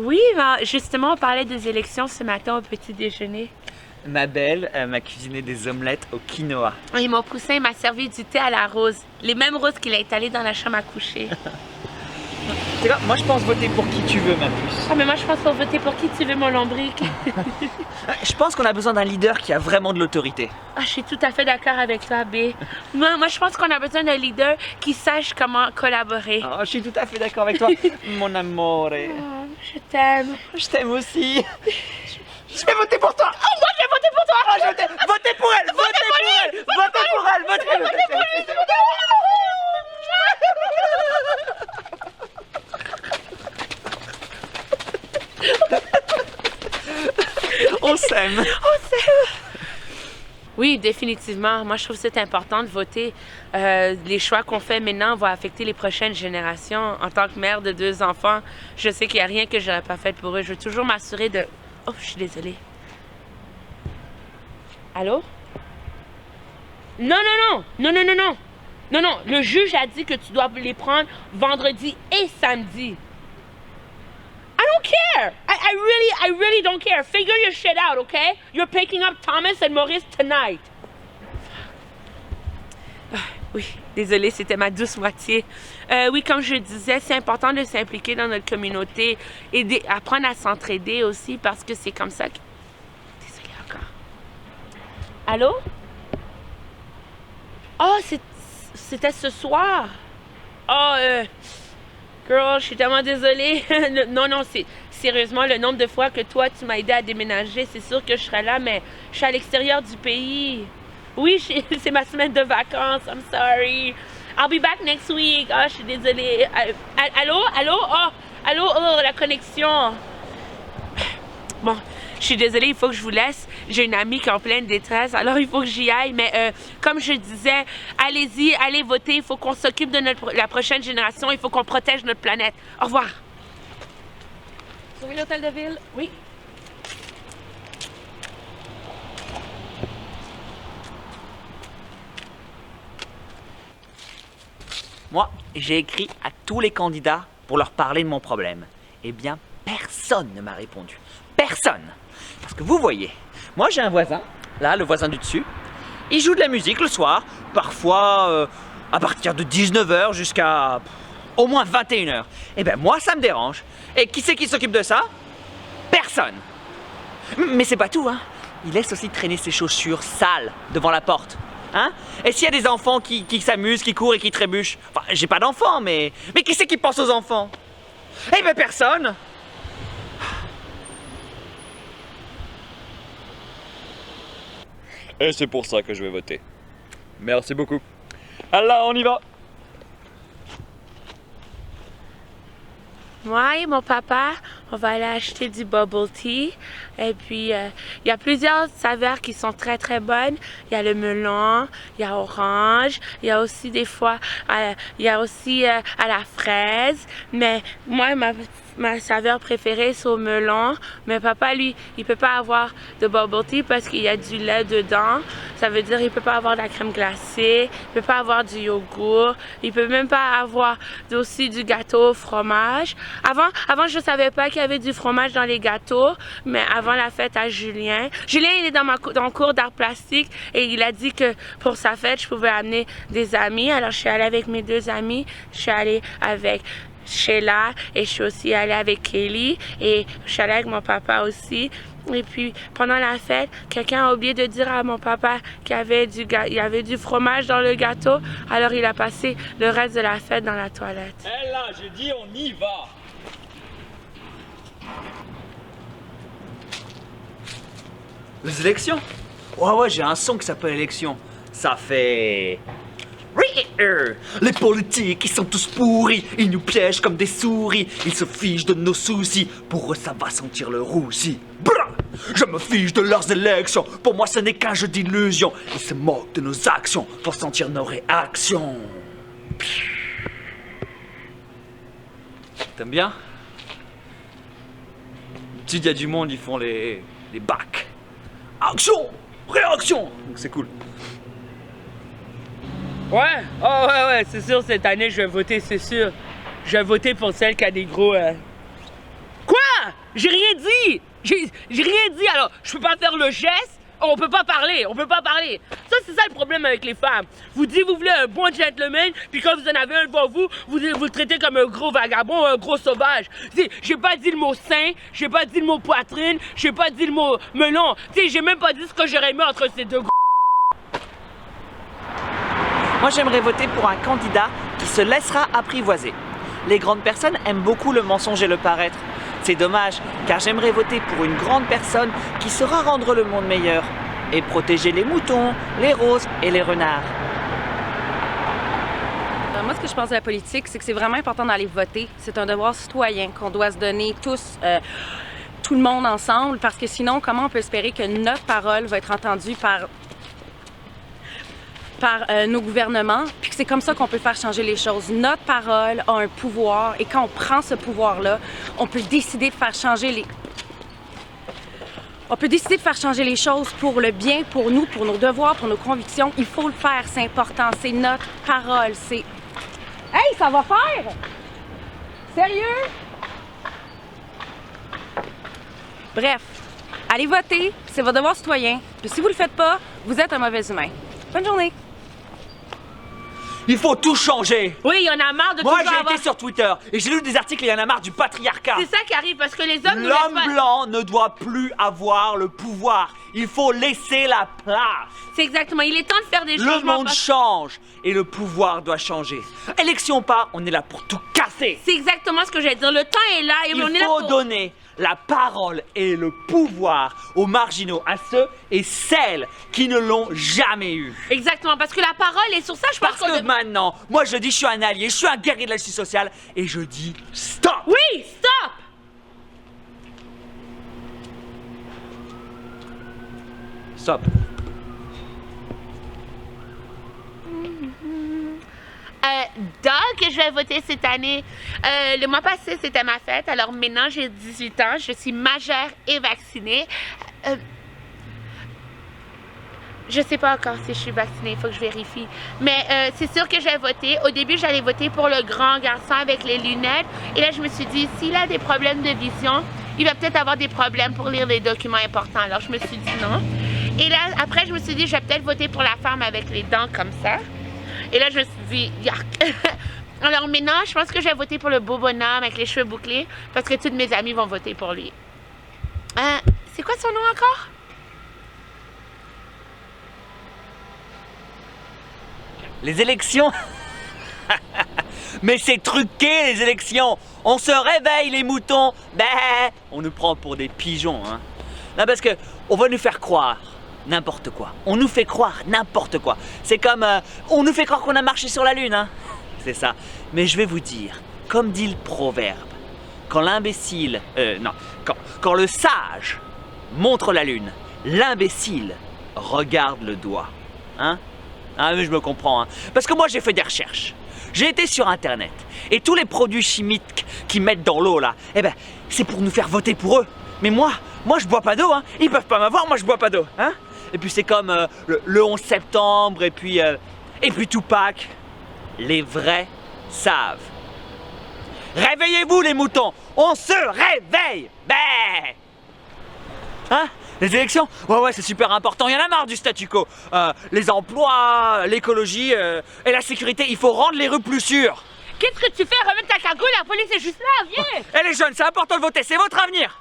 Oui, ben, justement, on parlait des élections ce matin au petit déjeuner. Ma belle m'a cuisiné des omelettes au quinoa. Et mon poussin il m'a servi du thé à la rose. Les mêmes roses qu'il a étalées dans la chambre à coucher. C'est quoi, moi je pense voter pour qui tu veux, ma puce. Ah, mais moi, je pense qu'on va voter pour qui tu veux, mon lombric. Je pense qu'on a besoin d'un leader qui a vraiment de l'autorité. Ah, je suis tout à fait d'accord avec toi, B. Moi, je pense qu'on a besoin d'un leader qui sache comment collaborer. Oh, je suis tout à fait d'accord avec toi, mon amore. Oh, je t'aime. Je t'aime aussi. Je vais voter pour toi. Oh, moi, je vais voter pour toi. Oh, je vais voter pour elle. Votez pour elle. Votez pour elle. Votez pour elle. On s'aime. On s'aime. Oui, définitivement. Moi, je trouve que c'est important de voter. Les choix qu'on fait maintenant vont affecter les prochaines générations. En tant que mère de 2 enfants, je sais qu'il n'y a rien que je n'aurais pas fait pour eux. Je veux toujours m'assurer de... Oh, je suis désolée. Allô? Non, non, non! Non, non, non, non! Non, non, le juge a dit que tu dois les prendre vendredi et samedi. I don't care! I really don't care. Figure your shit out, okay? You're picking up Thomas and Maurice tonight. Oui, désolée, c'était ma douce moitié. Oui, comme je disais, c'est important de s'impliquer dans notre communauté et apprendre à s'entraider aussi parce que c'est comme ça que... Désolée encore. Allô? Oh, c'était ce soir. Oh, girl, je suis tellement désolée. Non, non, c'est... Sérieusement, le nombre de fois que toi, tu m'as aidé à déménager, c'est sûr que je serai là, mais je suis à l'extérieur du pays. Oui, c'est ma semaine de vacances. I'm sorry. I'll be back next week. Oh, je suis désolée. Allô? Allô? Oh, allô? Oh, la connexion. Bon, je suis désolée, il faut que je vous laisse. J'ai une amie qui est en pleine détresse, alors il faut que j'y aille. Mais comme je disais, allez-y, allez voter. Il faut qu'on s'occupe de la prochaine génération. Il faut qu'on protège notre planète. Au revoir. Oui, l'hôtel de ville. Oui. Moi, j'ai écrit à tous les candidats pour leur parler de mon problème. Eh bien, personne ne m'a répondu. Personne. Parce que vous voyez, moi j'ai un voisin, là, le voisin du dessus. Il joue de la musique le soir, parfois à partir de 19h jusqu'à au moins 21h. Eh bien, moi, ça me dérange. Et qui c'est qui s'occupe de ça? Personne. Mais c'est pas tout, hein. Il laisse aussi traîner ses chaussures sales devant la porte. Hein? Et s'il y a des enfants qui s'amusent, qui courent et qui trébuchent? Enfin, j'ai pas d'enfants, mais qui c'est qui pense aux enfants? Eh ben personne. Et c'est pour ça que je vais voter. Merci beaucoup. Alors, on y va. Moi et mon papa, on va aller acheter du bubble tea. Et puis, il y a plusieurs saveurs qui sont très, très bonnes. Il y a le melon, il y a orange, il y a aussi des fois, il y a aussi à la fraise. Mais moi, ma saveur préférée, c'est au melon. Mais papa, lui, il peut pas avoir de bubble tea parce qu'il y a du lait dedans. Ça veut dire qu'il peut pas avoir de la crème glacée, il peut pas avoir du yogourt, il peut même pas avoir aussi du gâteau au fromage. Avant, je savais pas qu'il y avait du fromage dans les gâteaux, mais avant la fête à Julien, il est dans le cours d'art plastique et il a dit que pour sa fête, je pouvais amener des amis. Alors, je suis allée avec mes 2 amis, je suis allée avec Sheila et je suis aussi allée avec Kelly et je suis allée avec mon papa aussi. Et puis, pendant la fête, quelqu'un a oublié de dire à mon papa qu'il y avait du fromage dans le gâteau. Alors, il a passé le reste de la fête dans la toilette. Hé là, j'ai dit on y va. Les élections? Ouais, j'ai un son qui s'appelle élection. Ça fait... Les politiques, ils sont tous pourris. Ils nous piègent comme des souris. Ils se fichent de nos soucis. Pour eux, ça va sentir le roussi. Brrr! Je me fiche de leurs élections. Pour moi, ce n'est qu'un jeu d'illusion. Ils se moquent de nos actions pour sentir nos réactions. T'aimes bien? Tu dis à du monde, ils font les bacs. Action! Réaction! Donc c'est cool. Ouais, oh ouais, c'est sûr, cette année, je vais voter, c'est sûr. Je vais voter pour celle qui a des gros... Quoi? J'ai rien dit! J'ai rien dit, alors je peux pas faire le geste, on peut pas parler. Ça, c'est ça le problème avec les femmes. Vous dites vous voulez un bon gentleman, puis quand vous en avez un devant vous, vous le traitez comme un gros vagabond, un gros sauvage. J'ai pas dit le mot sein, j'ai pas dit le mot poitrine, j'ai pas dit le mot melon. J'ai même pas dit ce que j'aurais mis entre ces deux gros. Moi, j'aimerais voter pour un candidat qui se laissera apprivoiser. Les grandes personnes aiment beaucoup le mensonge et le paraître. C'est dommage, car j'aimerais voter pour une grande personne qui saura rendre le monde meilleur et protéger les moutons, les roses et les renards. Moi, ce que je pense de la politique, c'est que c'est vraiment important d'aller voter. C'est un devoir citoyen qu'on doit se donner tous, tout le monde ensemble, parce que sinon, comment on peut espérer que notre parole va être entendue par nos gouvernements, puis que c'est comme ça qu'on peut faire changer les choses. Notre parole a un pouvoir, et quand on prend ce pouvoir-là, on peut décider de faire changer les choses pour le bien, pour nous, pour nos devoirs, pour nos convictions. Il faut le faire, c'est important, c'est notre parole, c'est... Hey, ça va faire? Sérieux? Bref, allez voter, c'est votre devoir citoyen. Puis si vous le faites pas, vous êtes un mauvais humain. Bonne journée! Il faut tout changer. Oui, il y en a marre de tout Moi, ça. j'ai été sur Twitter et j'ai lu des articles et il y en a marre du patriarcat. C'est ça qui arrive, parce que les hommes nous L'homme laissent pas... blanc ne doit plus avoir le pouvoir. Il faut laisser la place. C'est exactement, il est temps de faire des Le changements. monde change et le pouvoir doit changer. Élection pas, on est là pour tout casser. C'est exactement ce que j'allais dire. Le temps est là et on est Il là faut pour... donner la parole et le pouvoir aux marginaux, à ceux et celles qui ne l'ont jamais eu. Exactement, parce que la parole est sur ça, je pense Parce que maintenant, moi je dis je suis un allié, je suis un guerrier de la justice sociale et je dis stop. Oui, stop! Stop. Donc, je vais voter cette année. Le mois passé, c'était ma fête. Alors maintenant, j'ai 18 ans. Je suis majeure et vaccinée. Je sais pas encore si je suis vaccinée. Il faut que je vérifie. Mais c'est sûr que je vais voter. Au début, j'allais voter pour le grand garçon avec les lunettes. Et là, je me suis dit, s'il a des problèmes de vision, il va peut-être avoir des problèmes pour lire les documents importants. Alors, je me suis dit non. Et là, après, je me suis dit, je vais peut-être voter pour la femme avec les dents comme ça. Et là, je me suis dit, yark. Alors maintenant, je pense que je vais voter pour le beau bonhomme avec les cheveux bouclés parce que toutes mes amies vont voter pour lui. C'est quoi son nom encore? Les élections. Mais c'est truqué les élections. On se réveille les moutons. Ben, on nous prend pour des pigeons, hein. Non, parce que on va nous faire croire n'importe quoi. On nous fait croire n'importe quoi. C'est comme on nous fait croire qu'on a marché sur la lune, hein. C'est ça. Mais je vais vous dire, comme dit le proverbe, quand l'imbécile, quand le sage montre la lune, l'imbécile regarde le doigt, hein. Ah mais je me comprends, hein. Parce que moi j'ai fait des recherches. J'ai été sur internet et tous les produits chimiques qu'ils mettent dans l'eau là, eh ben c'est pour nous faire voter pour eux. Mais moi je bois pas d'eau, hein. Ils peuvent pas m'avoir, moi je bois pas d'eau, hein. Et puis c'est comme le 11 septembre et puis Tupac. Les vrais savent. Réveillez-vous les moutons, on se réveille. Ben. Hein? Les élections? Ouais, c'est super important. Il y en a marre du statu quo. Les emplois, l'écologie et la sécurité. Il faut rendre les rues plus sûres. Qu'est-ce que tu fais? Remets ta cagoule, la police est juste là, viens! Et les jeunes, c'est important de voter, c'est votre avenir.